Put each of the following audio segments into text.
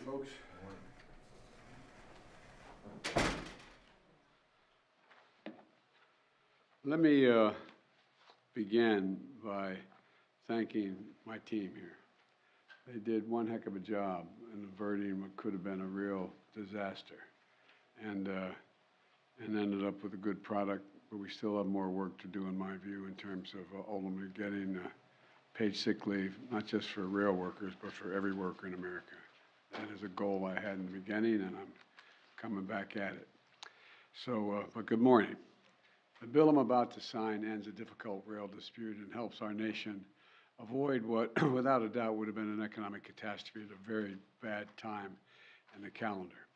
folks. Let me begin by thanking my team here. They did one heck of a job in averting what could have been a real disaster, and ended up with a good product. But we still have more work to do, in my view, in terms of ultimately getting paid sick leave, not just for rail workers, but for every worker in America. That is a goal I had in the beginning, and I'm coming back at it. So, but good morning. The bill I'm about to sign ends a difficult rail dispute and helps our nation avoid what, without a doubt, would have been an economic catastrophe at a very bad time in the calendar.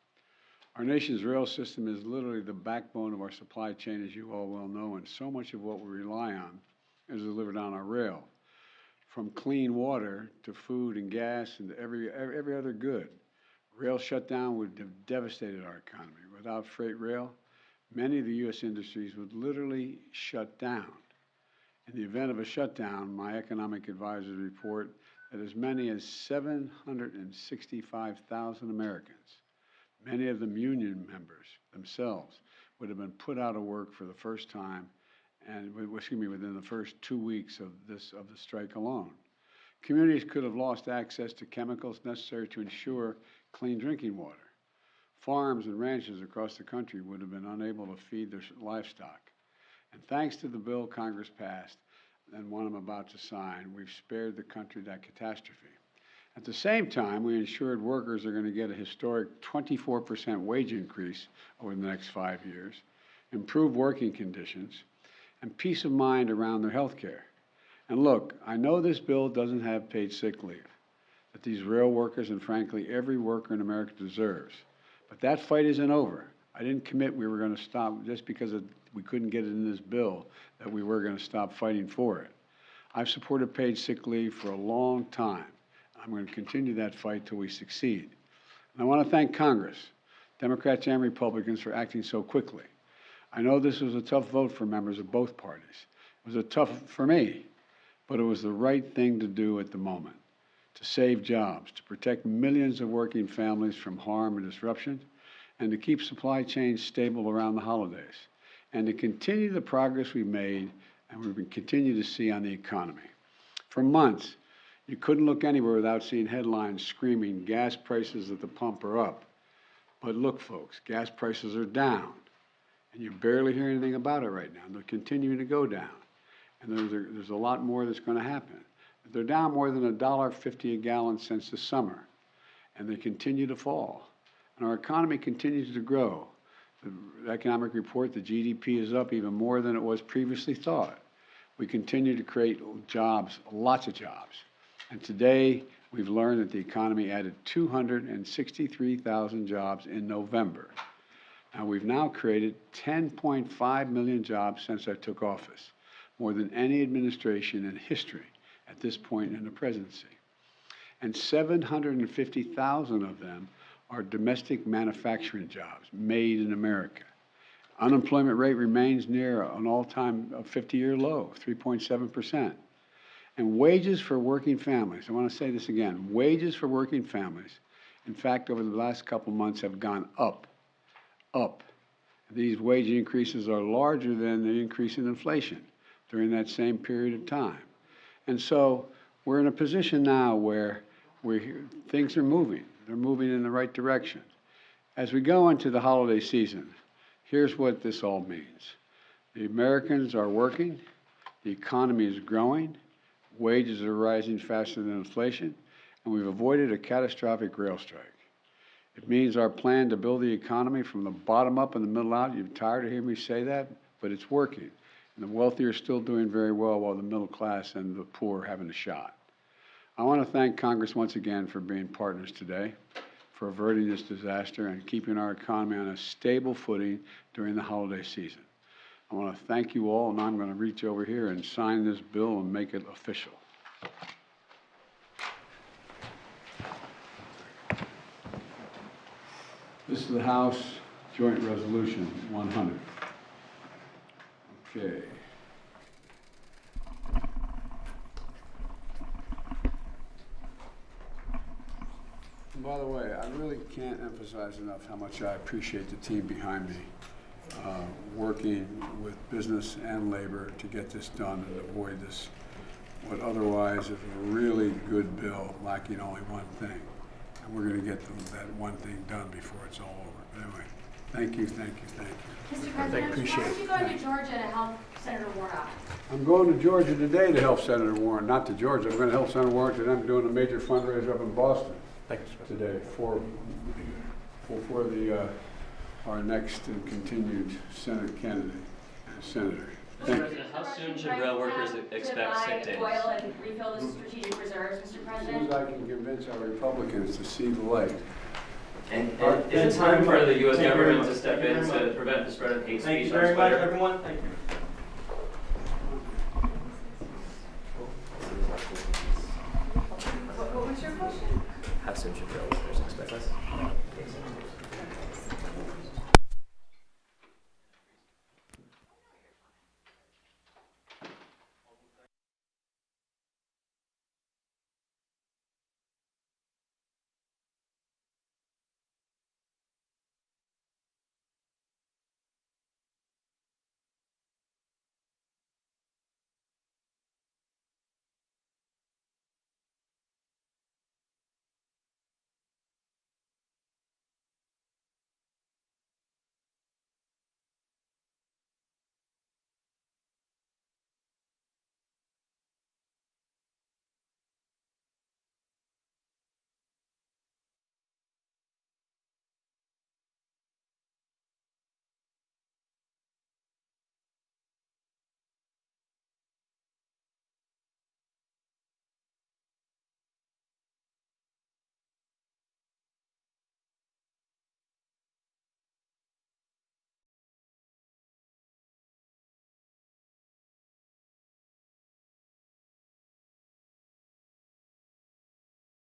Our nation's rail system is literally the backbone of our supply chain, as you all well know, and so much of what we rely on is delivered on our rail, from clean water to food and gas and every other good. Rail shutdown would have devastated our economy. Without freight rail, many of the U.S. industries would literally shut down. In the event of a shutdown, my economic advisors report that as many as 765,000 Americans, many of them union members themselves, would have been put out of work for the first time, and within the first 2 weeks of the strike alone. Communities could have lost access to chemicals necessary to ensure clean drinking water. Farms and ranches across the country would have been unable to feed their livestock. And thanks to the bill Congress passed, and one I'm about to sign, we've spared the country that catastrophe. At the same time, we ensured workers are going to get a historic 24% wage increase over the next 5 years, improved working conditions, and peace of mind around their health care. And look, I know this bill doesn't have paid sick leave that these rail workers and frankly every worker in America deserves. But that fight isn't over. I didn't commit we were going to stop just because we couldn't get it in this bill that we were going to stop fighting for it. I've supported paid sick leave for a long time. I'm going to continue that fight till we succeed. And I want to thank Congress, Democrats and Republicans, for acting so quickly. I know this was a tough vote for members of both parties. It was a tough for me, but it was the right thing to do at the moment, to save jobs, to protect millions of working families from harm and disruption, and to keep supply chains stable around the holidays, and to continue the progress we've made and we continue to see on the economy. For months, you couldn't look anywhere without seeing headlines screaming, gas prices at the pump are up. But look, folks, gas prices are down. And you barely hear anything about it right now. They're continuing to go down. And there's a lot more that's going to happen. They're down more than $1.50 a gallon since the summer. And they continue to fall. And our economy continues to grow. The economic report, the GDP is up even more than it was previously thought. We continue to create jobs, lots of jobs. And today, we've learned that the economy added 263,000 jobs in November. Now, we've now created 10.5 million jobs since I took office, more than any administration in history at this point in the presidency. And 750,000 of them are domestic manufacturing jobs made in America. Unemployment rate remains near an all-time 50-year low, 3.7%. And wages for working families, I want to say this again, wages for working families, in fact, over the last couple months have gone up. These wage increases are larger than the increase in inflation during that same period of time. And so we're in a position now where things are moving. They're moving in the right direction. As we go into the holiday season, here's what this all means. The Americans are working, the economy is growing, wages are rising faster than inflation, and we've avoided a catastrophic rail strike. It means our plan to build the economy from the bottom up and the middle out, you're tired of hearing me say that, but it's working. And the wealthy are still doing very well while the middle class and the poor are having a shot. I want to thank Congress once again for being partners today, for averting this disaster and keeping our economy on a stable footing during the holiday season. I want to thank you all, and I'm going to reach over here and sign this bill and make it official. This is the House Joint Resolution 100. Okay. By the way, I really can't emphasize enough how much I appreciate the team behind me, working with business and labor to get this done and avoid this, what otherwise is a really good bill lacking only one thing. And we're going to get that one thing done before it's all over. But anyway, thank you, thank you, thank you. Mr. President, why are you going to Georgia to help Senator Warnock? I'm going to Georgia today to help Senator Warren, not to Georgia. I'm going to help Senator Warren today. I'm doing a major fundraiser up in Boston. Thank you, Today for our next and continued Senate candidate, Senator. Thank you. How soon should rail workers expect sick days? To buy oil and refill the strategic reserves, Mr. As soon President? as I can convince our Republicans to see the light. And is it time for the U.S. government to step in to prevent the spread of hate speech? Thank you very much, everyone. Thank you. What was your question? How soon should rail workers expect us?